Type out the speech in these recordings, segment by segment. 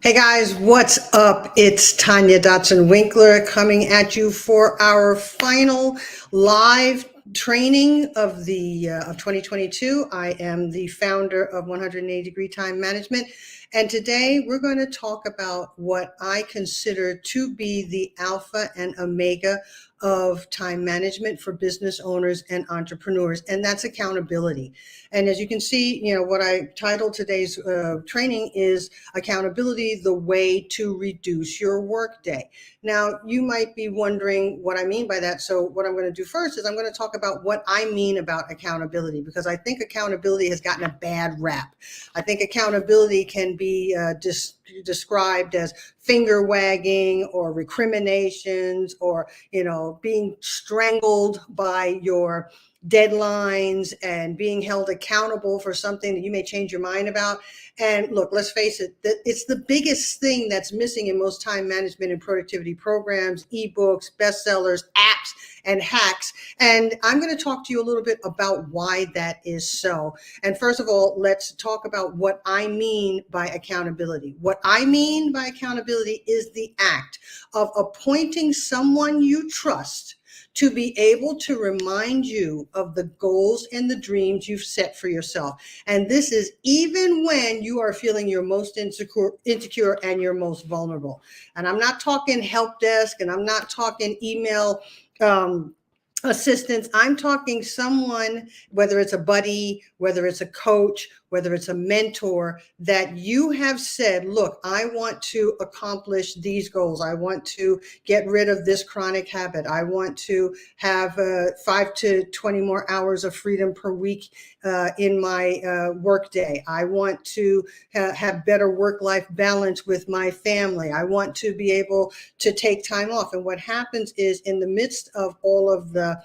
Hey guys, what's up? It's Tanya Dotson-Winckler coming at you for our final live training of the of 2022. I am the founder of 180 Degree Time Management, and today we're going to talk about what I consider to be the alpha and omega of time management for business owners and entrepreneurs, and that's accountability. And as you can see, what I titled today's training is Accountability, the way to reduce your workday. Now, you might be wondering what I mean by that. So what I'm going to do first is I'm going to talk about what I mean about accountability, because I think accountability has gotten a bad rap. I think accountability can be described as finger wagging or recriminations or, being strangled by your deadlines and being held accountable for something that you may change your mind about. And look, let's face it, it's the biggest thing that's missing in most time management and productivity programs, ebooks, bestsellers, apps, and hacks. And I'm going to talk to you a little bit about why that is so. And first of all, let's talk about what I mean by accountability. What I mean by accountability is the act of appointing someone you trust to be able to remind you of the goals and the dreams you've set for yourself. And this is even when you are feeling your most insecure and your most vulnerable. And I'm not talking help desk, and I'm not talking email assistance. I'm talking someone, whether it's a buddy, whether it's a coach, whether it's a mentor, that you have said, look, I want to accomplish these goals. I want to get rid of this chronic habit. I want to have 5 to 20 more hours of freedom per week in my workday. I want to have better work-life balance with my family. I want to be able to take time off. And what happens is, in the midst of all of the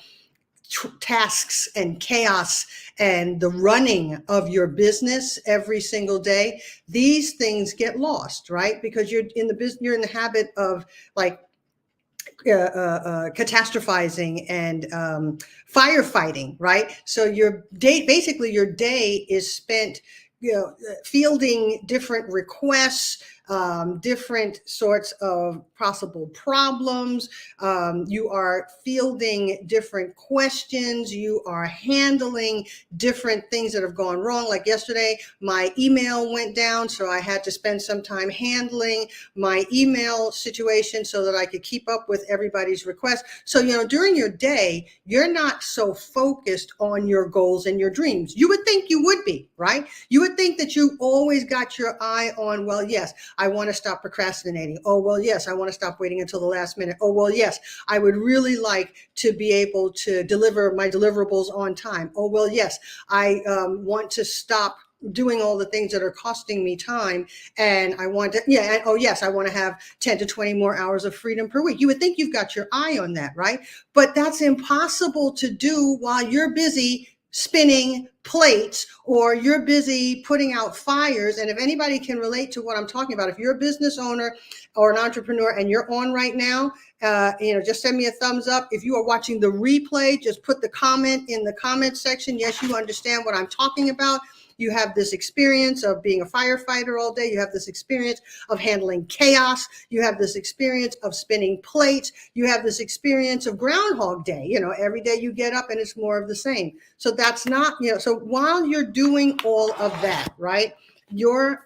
tasks and chaos and the running of your business every single day, these things get lost, right? Because you're in the business, you're in the habit of like catastrophizing and firefighting, right? So basically your day is spent fielding different requests, different sorts of possible problems. You are fielding different questions. You are handling different things that have gone wrong. Like yesterday, my email went down, so I had to spend some time handling my email situation so that I could keep up with everybody's requests. So, during your day, you're not so focused on your goals and your dreams. You would think you would be, right? You would think that you always got your eye on, well, yes, I want to stop procrastinating. Oh, well, yes, I want to stop waiting until the last minute. Oh, well, yes, I would really like to be able to deliver my deliverables on time. Oh, well, yes, I want to stop doing all the things that are costing me time. And I want to, and oh, yes, I want to have 10 to 20 more hours of freedom per week. You would think you've got your eye on that, right? But that's impossible to do while you're busy spinning plates, or you're busy putting out fires. And if anybody can relate to what I'm talking about, if you're a business owner or an entrepreneur and you're on right now, just send me a thumbs up. If you are watching the replay, just put the comment in the comment section. Yes, you understand what I'm talking about. You have this experience of being a firefighter all day. You have this experience of handling chaos. You have this experience of spinning plates. You have this experience of Groundhog Day. Every day you get up and it's more of the same. So that's not, so while you're doing all of that, right, your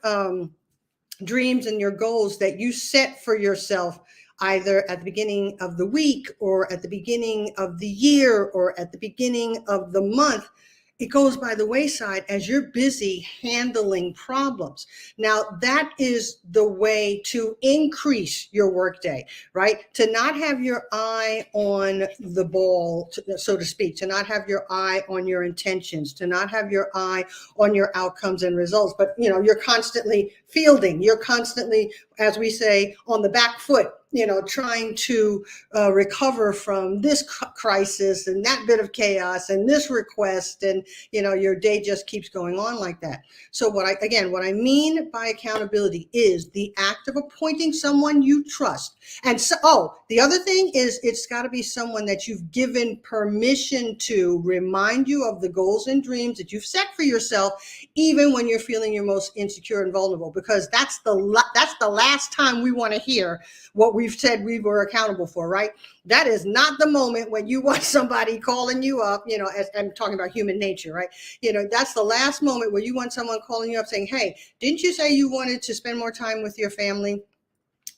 dreams and your goals that you set for yourself, either at the beginning of the week or at the beginning of the year or at the beginning of the month, it goes by the wayside as you're busy handling problems. Now, that is the way to increase your workday, right? To not have your eye on the ball, so to speak, to not have your eye on your intentions, to not have your eye on your outcomes and results, but you're constantly fielding, you're constantly as we say, on the back foot, trying to recover from this crisis and that bit of chaos and this request, and your day just keeps going on like that. So what I mean by accountability is the act of appointing someone you trust. And so, the other thing is, it's got to be someone that you've given permission to remind you of the goals and dreams that you've set for yourself, even when you're feeling your most insecure and vulnerable, because that's the last time we want to hear what we've said we were accountable for, right? That is not the moment when you want somebody calling you up, as I'm talking about human nature, right? That's the last moment where you want someone calling you up saying, hey, didn't you say you wanted to spend more time with your family?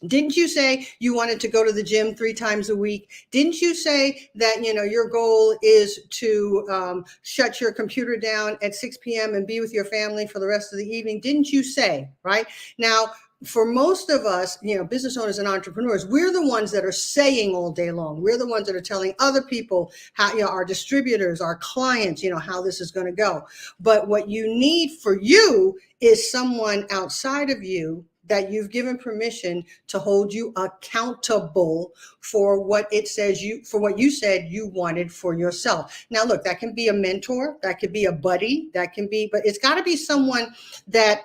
Didn't you say you wanted to go to the gym 3 times a week? Didn't you say that, your goal is to shut your computer down at 6 p.m. and be with your family for the rest of the evening? Didn't you say, right? Now, for most of us, business owners and entrepreneurs, we're the ones that are saying all day long. We're the ones that are telling other people how, our distributors, our clients, how this is going to go. But what you need for you is someone outside of you that you've given permission to hold you accountable for what it says for what you said you wanted for yourself. Now, look, that can be a mentor, that could be a buddy, but it's got to be someone that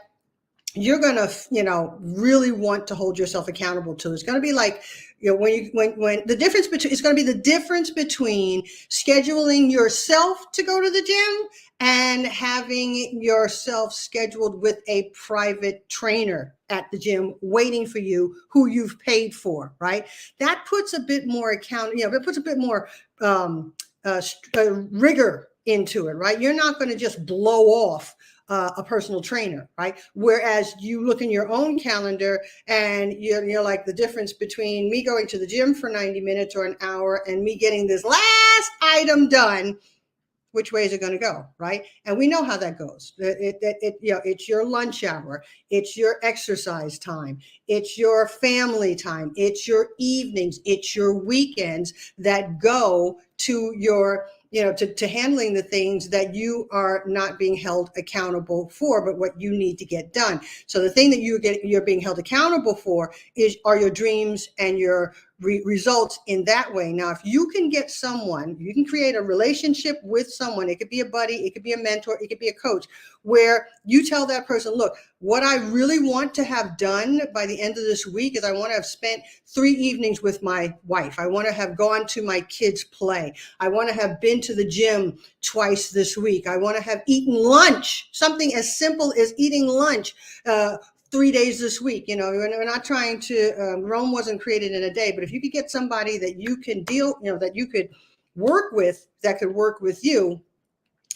you're going to, really want to hold yourself accountable to. It's going to be like, when the difference between, it's going to be the difference between scheduling yourself to go to the gym and having yourself scheduled with a private trainer at the gym waiting for you, who you've paid for, right? That puts a bit more it puts a bit more rigor into it, right? You're not going to just blow off a personal trainer, right? Whereas you look in your own calendar and you're like, the difference between me going to the gym for 90 minutes or an hour and me getting this last item done, which way is it going to go, right? And we know how that goes. It's your lunch hour, it's your exercise time, it's your family time, it's your evenings, it's your weekends that go to your to handling the things that you are not being held accountable for, but what you need to get done. So the thing that you're being held accountable for are your dreams and your results in that way. Now, if you can get someone, you can create a relationship with someone. It could be a buddy, it could be a mentor, it could be a coach, where you tell that person, look, what I really want to have done by the end of this week is I want to have spent 3 evenings with my wife. I want to have gone to my kids' play. I want to have been to the gym twice this week. I want to have eaten lunch, something as simple as eating lunch 3 days this week. We're not trying to, Rome wasn't created in a day, but if you could get somebody that you can that you could work with, that could work with you,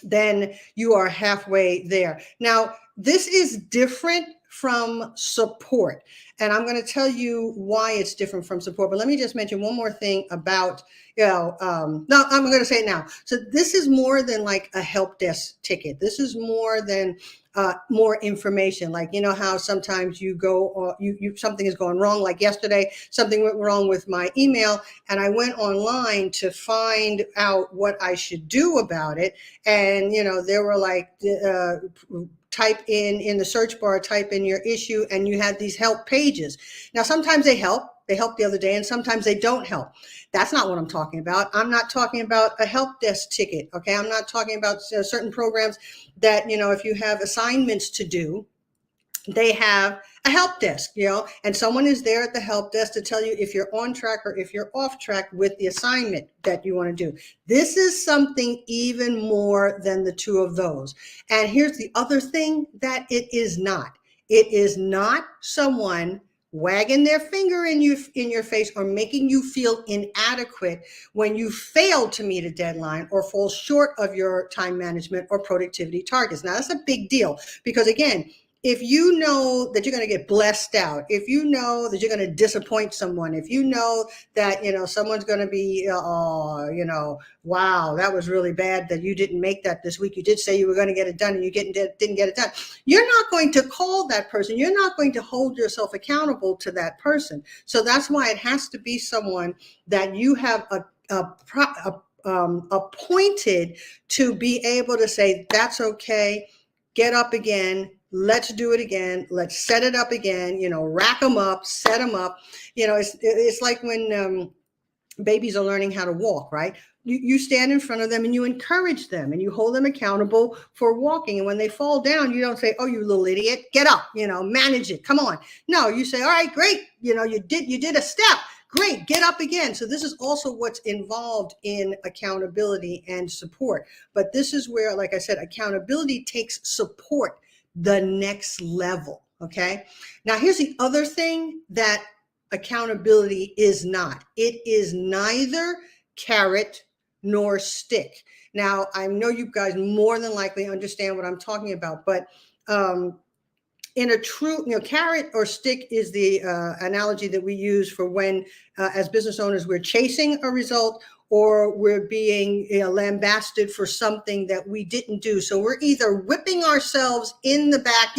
then you are halfway there. Now, this is different from support, and I'm going to tell you why it's different from support. But let me just mention one more thing about, no, I'm going to say it now. So this is more than like a help desk ticket. This is more than more information. Like, how sometimes you go, something is going wrong. Like yesterday, something went wrong with my email, and I went online to find out what I should do about it. And, there were like, type in the search bar, type in your issue, and you had these help pages. Now, sometimes they help. They helped the other day, and sometimes they don't help. That's not what I'm talking about. I'm not talking about a help desk ticket, okay? I'm not talking about certain programs that, if you have assignments to do, they have a help desk, and someone is there at the help desk to tell you if you're on track or if you're off track with the assignment that you want to do. This is something even more than the two of those. And here's the other thing that it is not. It is not someone wagging their finger in your face or making you feel inadequate when you fail to meet a deadline or fall short of your time management or productivity targets. Now, that's a big deal because, again, if you know that you're going to get blessed out, if you know that you're going to disappoint someone, if you know that, someone's going to be, wow, that was really bad that you didn't make that this week. You did say you were going to get it done and you didn't get it done. You're not going to call that person. You're not going to hold yourself accountable to that person. So that's why it has to be someone that you have appointed to be able to say, that's okay. Get up again, Let's do it again. Let's set it up again, rack them up, set them up. It's like when babies are learning how to walk, right? You stand in front of them and you encourage them and you hold them accountable for walking. And when they fall down, you don't say, "Oh, you little idiot, get up, manage it. Come on." No, you say, "All right, great. You did a step. Great, get up again." So this is also what's involved in accountability and support. But this is where, like I said, accountability takes support the next level. Okay. Now, here's the other thing that accountability is not. It is neither carrot nor stick. Now, I know you guys more than likely understand what I'm talking about, but in a true, carrot or stick is the analogy that we use for when, as business owners, we're chasing a result or we're being lambasted for something that we didn't do. So we're either whipping ourselves in the back,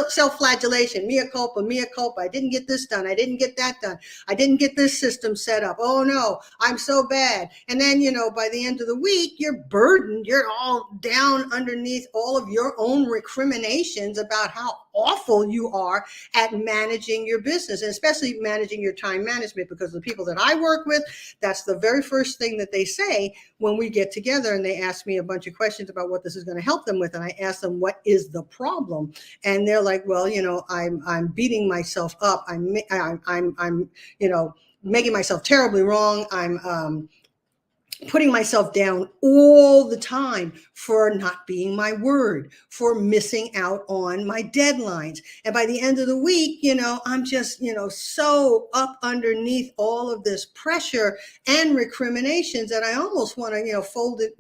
self-flagellation, mea culpa, I didn't get this done, I didn't get that done, I didn't get this system set up, oh no, I'm so bad. And then, by the end of the week, you're burdened, you're all down underneath all of your own recriminations about how awful you are at managing your business, and especially managing your time management, because the people that I work with, that's the very first thing that they say when we get together and they ask me a bunch of questions about what this is going to help them with. And I ask them, what is the problem? And they're like, well, I'm beating myself up. I'm making myself terribly wrong. I'm putting myself down all the time for not being my word, for missing out on my deadlines. And by the end of the week, I'm just, so up underneath all of this pressure and recriminations that I almost want to, fold it,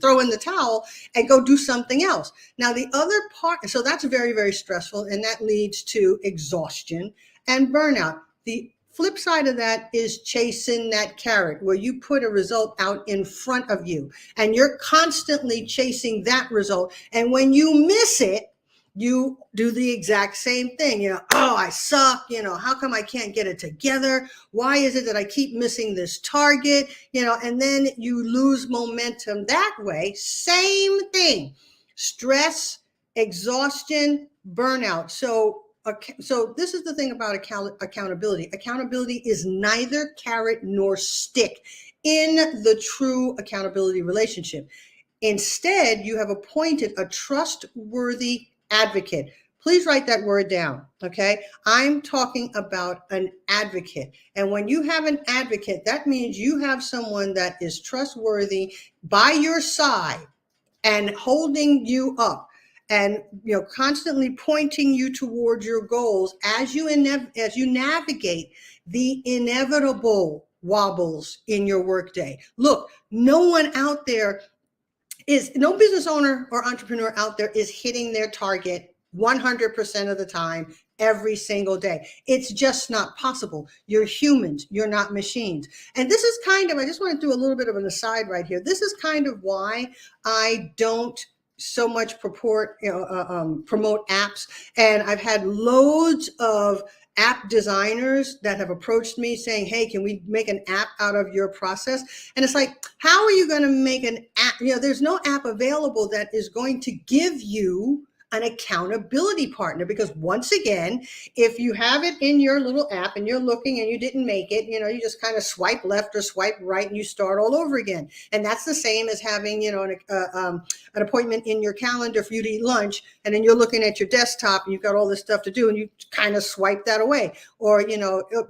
throw in the towel and go do something else. Now, the other part, so that's very, very stressful, and that leads to exhaustion and burnout. The flip side of that is chasing that carrot, where you put a result out in front of you and you're constantly chasing that result. And when you miss it, you do the exact same thing. Oh, I suck. How come I can't get it together? Why is it that I keep missing this target? And then you lose momentum that way. Same thing. Stress, exhaustion, burnout. So this is the thing about accountability. Accountability is neither carrot nor stick in the true accountability relationship. Instead, you have appointed a trustworthy advocate. Please write that word down, okay? I'm talking about an advocate. And when you have an advocate, that means you have someone that is trustworthy by your side and holding you up, and constantly pointing you towards your goals as you navigate the inevitable wobbles in your workday. Look, no business owner or entrepreneur out there is hitting their target 100% of the time, every single day. It's just not possible. You're humans, you're not machines. And this is I just want to do a little bit of an aside right here. This is kind of why I don't so much promote apps. And I've had loads of app designers that have approached me saying, "Hey, can we make an app out of your process?" And it's like, how are you going to make an app? There's no app available that is going to give you an accountability partner, because once again, if you have it in your little app and you're looking and you didn't make it, you just kind of swipe left or swipe right and you start all over again. And that's the same as having, an appointment in your calendar for you to eat lunch, and then you're looking at your desktop and you've got all this stuff to do and you kind of swipe that away. Or,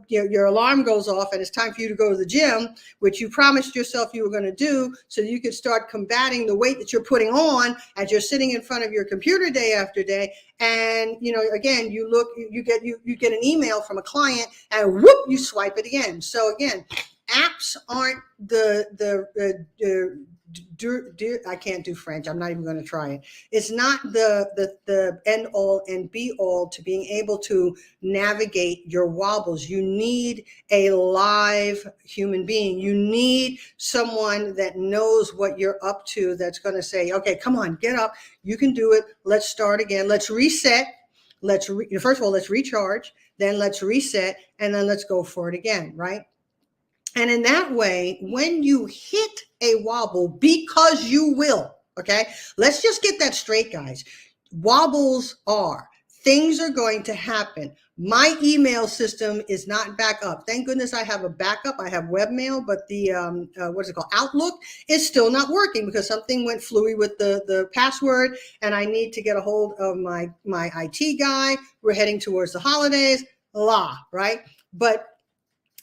your alarm goes off and it's time for you to go to the gym, which you promised yourself you were going to do so you could start combating the weight that you're putting on as you're sitting in front of your computer day after day. And again, you get an email from a client and whoop, you swipe it again. So again, apps aren't I can't do French. I'm not even going to try it. It's not the end all and be all to being able to navigate your wobbles. You need a live human being. You need someone that knows what you're up to, that's going to say, "Okay, come on, get up. You can do it. Let's start again. Let's reset. First of all, let's recharge. Then let's reset. And then let's go for it again," right? And in that way, when you hit a wobble, because you will, Okay. Let's just get that straight, guys. Wobbles are things are going to happen. My email system is not back up. Thank goodness I have a backup. I have webmail, but the what is it called? Outlook is still not working because something went fluey with the password, and I need to get a hold of my IT guy. We're heading towards the holidays, right? But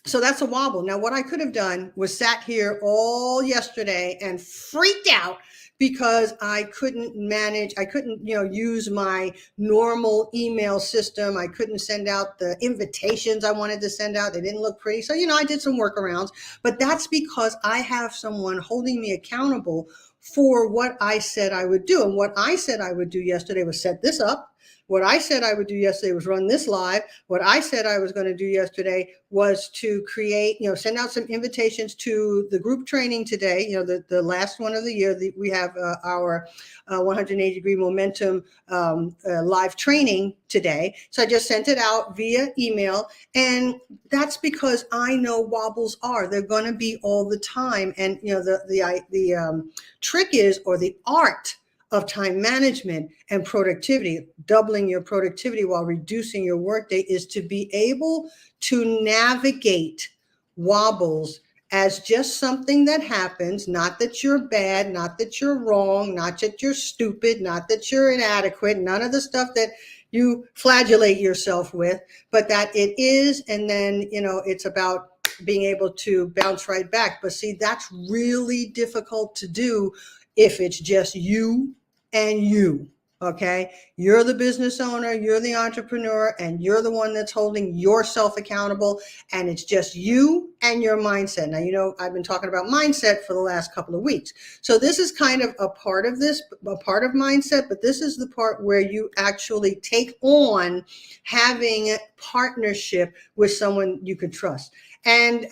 so that's a wobble. Now, what I could have done was sat here all yesterday and freaked out because I couldn't manage, I couldn't, use my normal email system. I couldn't send out the invitations I wanted to send out. They didn't look pretty. So, I did some workarounds, but that's because I have someone holding me accountable for what I said I would do. And what I said I would do yesterday was set this up. What I said I would do yesterday was run this live. What I said I was going to do yesterday was to create, send out some invitations to the group training today, the last one of the year. We have our 180-degree momentum live training today. So I just sent it out via email. And that's because I know wobbles are. They're going to be all the time. And, the trick is, or the art of time management and productivity, doubling your productivity while reducing your workday, is to be able to navigate wobbles as just something that happens, not that you're bad, not that you're wrong, not that you're stupid, not that you're inadequate, none of the stuff that you flagellate yourself with, but that it is, and then, it's about being able to bounce right back. But see, that's really difficult to do if it's just you and you. Okay. You're the business owner, you're the entrepreneur, and you're the one that's holding yourself accountable. And it's just you and your mindset. Now, I've been talking about mindset for the last couple of weeks. So this is kind of a part of this, a part of mindset, but this is the part where you actually take on having partnership with someone you could trust. And,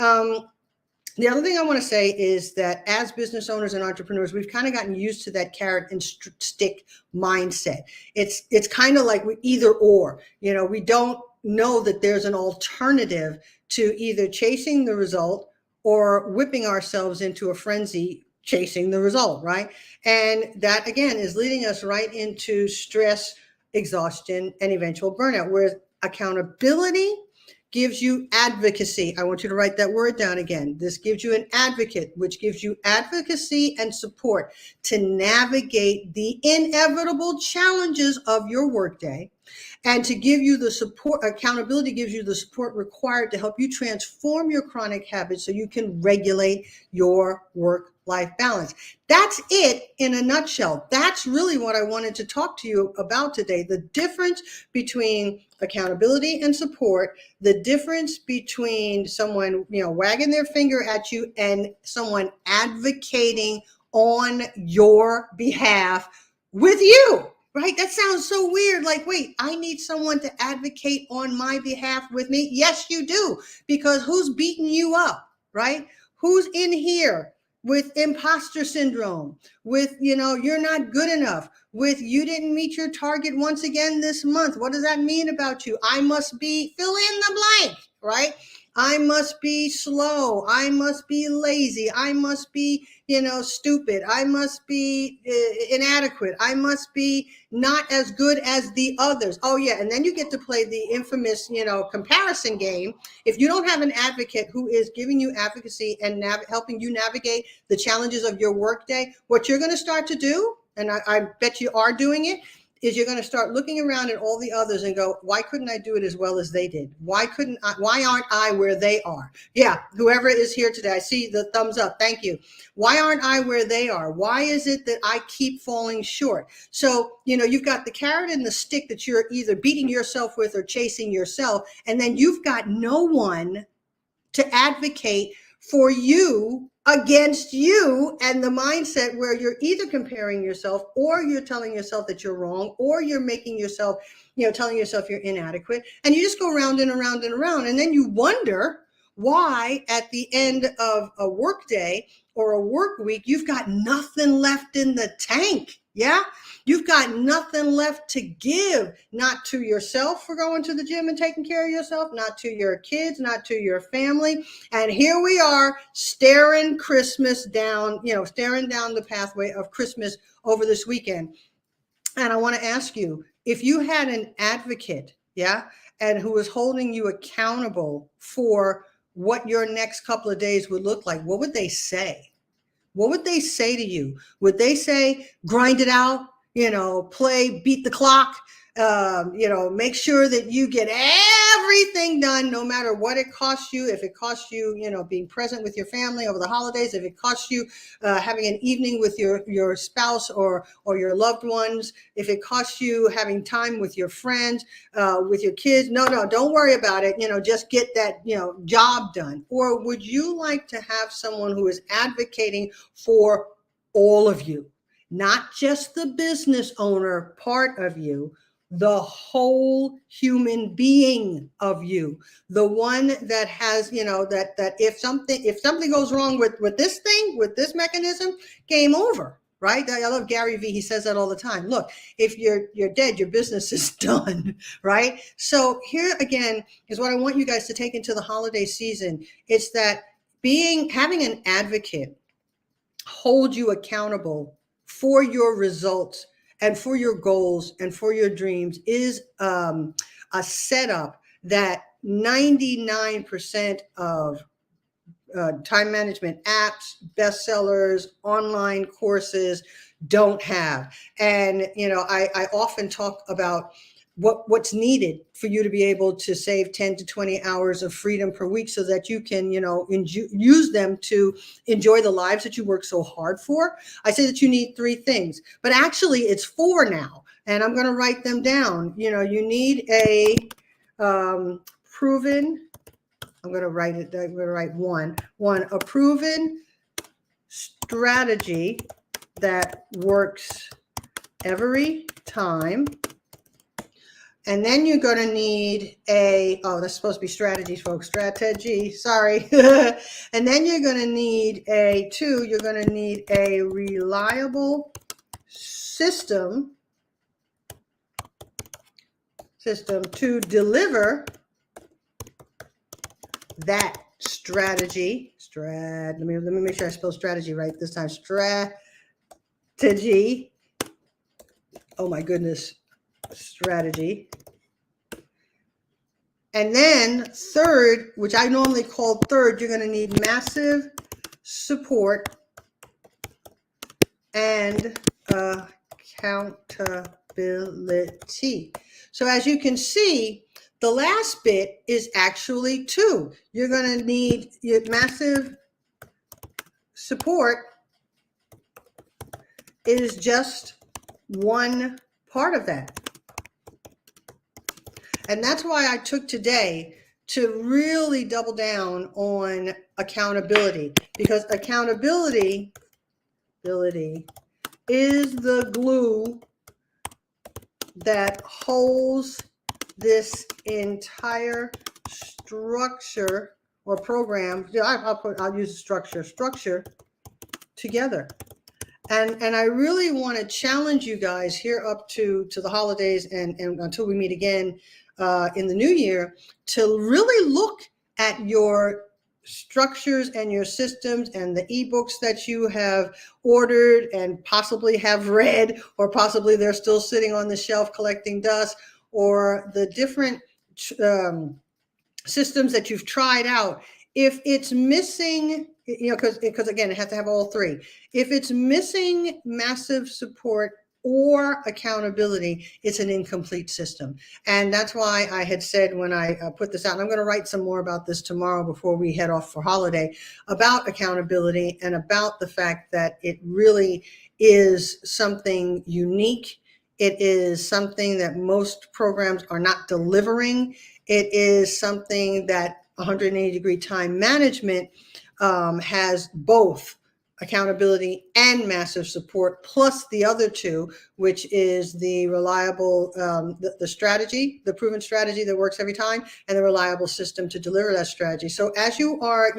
the other thing I want to say is that as business owners and entrepreneurs, we've kind of gotten used to that carrot and stick mindset. It's kind of like we either or, we don't know that there's an alternative to either chasing the result or whipping ourselves into a frenzy chasing the result, right? And that, again, is leading us right into stress, exhaustion, and eventual burnout, whereas accountability gives you advocacy. I want you to write that word down again. This gives you an advocate, which gives you advocacy and support to navigate the inevitable challenges of your workday, and to give you the support. Accountability gives you the support required to help you transform your chronic habits so you can regulate your work-life balance. That's it in a nutshell. That's really what I wanted to talk to you about today. The difference between accountability and support, the difference between someone, wagging their finger at you and someone advocating on your behalf with you. Right? That sounds so weird. Like, wait, I need someone to advocate on my behalf with me. Yes, you do. Because who's beating you up, right? Who's in here with imposter syndrome, with, you're not good enough, with you didn't meet your target once again this month. What does that mean about you? I must be, fill in the blank, right? I must be slow. I must be lazy. I must be, stupid. I must be inadequate. I must be not as good as the others. Oh, yeah. And then you get to play the infamous, comparison game. If you don't have an advocate who is giving you advocacy and helping you navigate the challenges of your workday, what you're going to start to do, and I bet you are doing it, is you're going to start looking around at all the others and go, why couldn't I do it as well as they did? Why aren't I where they are? Yeah, whoever is here today, I see the thumbs up. Thank you. Why aren't I where they are? Why is it that I keep falling short? So, you've got the carrot and the stick that you're either beating yourself with or chasing yourself. And then you've got no one to advocate for you against you, and the mindset where you're either comparing yourself or you're telling yourself that you're wrong, or you're making yourself, telling yourself you're inadequate. And you just go around and around and around. And then you wonder why at the end of a work day or a work week, you've got nothing left in the tank. Yeah. You've got nothing left to give, not to yourself for going to the gym and taking care of yourself, not to your kids, not to your family. And here we are staring Christmas down, staring down the pathway of Christmas over this weekend. And I want to ask you, if you had an advocate, yeah, and who was holding you accountable for what your next couple of days would look like, what would they say? What would they say to you? Would they say, grind it out, play, beat the clock, make sure that you get everything done, no matter what it costs you. If it costs you, being present with your family over the holidays, if it costs you having an evening with your spouse or your loved ones, if it costs you having time with your friends, with your kids, no, don't worry about it. Just get that, job done. Or would you like to have someone who is advocating for all of you, not just the business owner part of you, the whole human being of you, the one that has, that if something goes wrong with this thing, with this mechanism, game over, right? I love Gary Vee. He says that all the time. Look, if you're dead, your business is done, right? So here again is what I want you guys to take into the holiday season. It's that having an advocate hold you accountable for your results and for your goals and for your dreams is a setup that 99% of time management apps, bestsellers, online courses don't have. And, I often talk about what's needed for you to be able to save 10 to 20 hours of freedom per week so that you can, use them to enjoy the lives that you work so hard for. I say that you need 3 things, but actually it's 4 now. And I'm going to write them down. You need a proven, I'm going to write it. I'm going to write one, a proven strategy that works every time. And then you're going to need that's supposed to be strategies, folks, strategy, sorry. And then you're going to need you're going to need a reliable system to deliver that strategy. Let me make sure I spell strategy right this time. Strategy. Oh my goodness. Strategy. And then third, which I normally call third, you're going to need massive support and accountability. So as you can see, the last bit is actually 2. You're going to need your massive support is just one part of that. And that's why I took today to really double down on accountability, because accountability is the glue that holds this entire structure or program. I'll use structure together. And I really want to challenge you guys here up to the holidays and until we meet again in the new year, to really look at your structures and your systems and the ebooks that you have ordered and possibly have read, or possibly they're still sitting on the shelf collecting dust, or the different systems that you've tried out. If it's missing, because again, it has to have all 3. If it's missing massive support or accountability, it's an incomplete system. And that's why I had said when I put this out, and I'm going to write some more about this tomorrow before we head off for holiday, about accountability and about the fact that it really is something unique. It is something that most programs are not delivering. It is something that 180-degree time management has both accountability and massive support, plus the other 2, which is the reliable, the strategy, the proven strategy that works every time, and the reliable system to deliver that strategy. So as you are,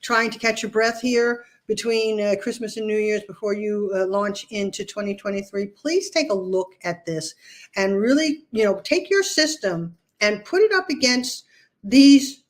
trying to catch your breath here between Christmas and New Year's before you launch into 2023, please take a look at this and really, take your system and put it up against these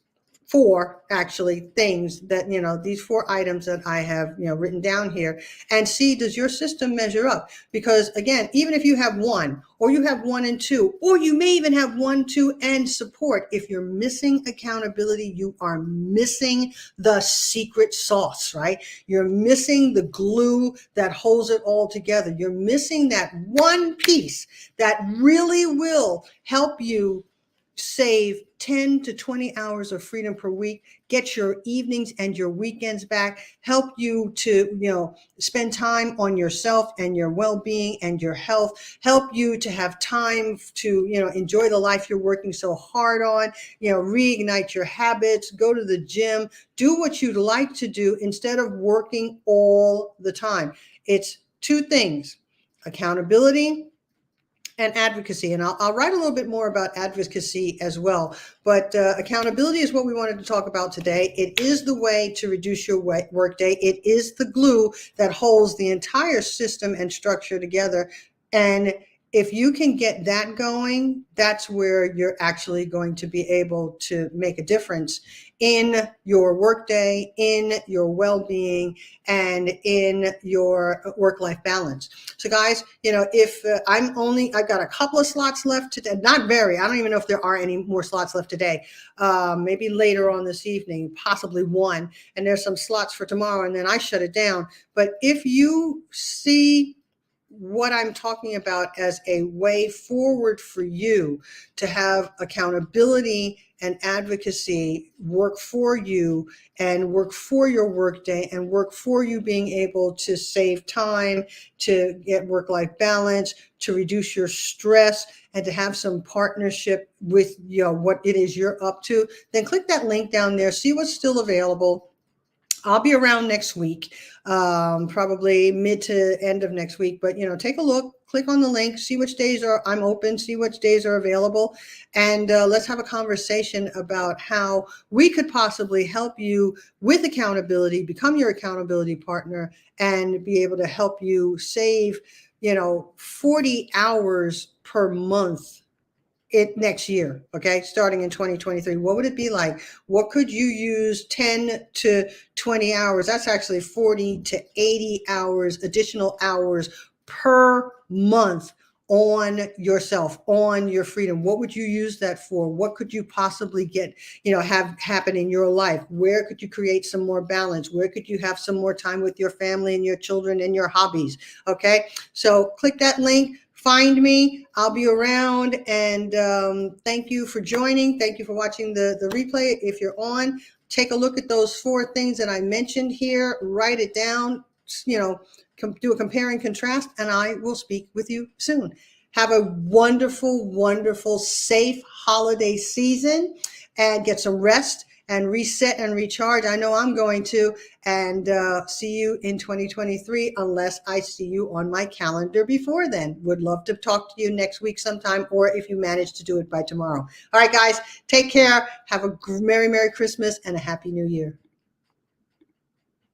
four actually things that, these four items that I have, written down here, and see, does your system measure up? Because again, even if you have one, or you have one and two, or you may even have one, two, and support, if you're missing accountability, you are missing the secret sauce, right? You're missing the glue that holds it all together. You're missing that one piece that really will help you save 10 to 20 hours of freedom per week, get your evenings and your weekends back, help you to, spend time on yourself and your well-being and your health, help you to have time to, enjoy the life you're working so hard on, reignite your habits, go to the gym, do what you'd like to do instead of working all the time. It's two things: accountability and advocacy. And I'll write a little bit more about advocacy as well. But accountability is what we wanted to talk about today. It is the way to reduce your workday. It is the glue that holds the entire system and structure together. And if you can get that going, that's where you're actually going to be able to make a difference in your workday, in your well-being, and in your work-life balance. So guys, if I've got a couple of slots left today, not very, I don't even know if there are any more slots left today, maybe later on this evening, possibly one, and there's some slots for tomorrow, and then I shut it down. But if you see what I'm talking about as a way forward for you to have accountability and advocacy work for you and work for your workday and work for you being able to save time, to get work-life balance, to reduce your stress, and to have some partnership with what it is you're up to, then click that link down there, see what's still available. I'll be around next week, probably mid to end of next week, but take a look, click on the link, see which days I'm open, see which days are available, and let's have a conversation about how we could possibly help you with accountability, become your accountability partner, and be able to help you save, 40 hours per month next year, okay, starting in 2023. What would it be like? What could you use 10 to 20 hours? That's actually 40 to 80 hours, additional hours per month on yourself, on your freedom. What would you use that for? What could you possibly get, have happen in your life? Where could you create some more balance? Where could you have some more time with your family and your children and your hobbies? Okay, so click that link. Find me. I'll be around, and thank you for joining. Thank you for watching the replay. If you're on, take a look at those four things that I mentioned here. Write it down, do a compare and contrast, and I will speak with you soon. Have a wonderful, wonderful, safe holiday season, and get some rest and reset and recharge. I know I'm going to, and see you in 2023, unless I see you on my calendar before then. Would love to talk to you next week sometime, or if you manage to do it by tomorrow. All right, guys, take care. Have a Merry Christmas and a Happy New Year.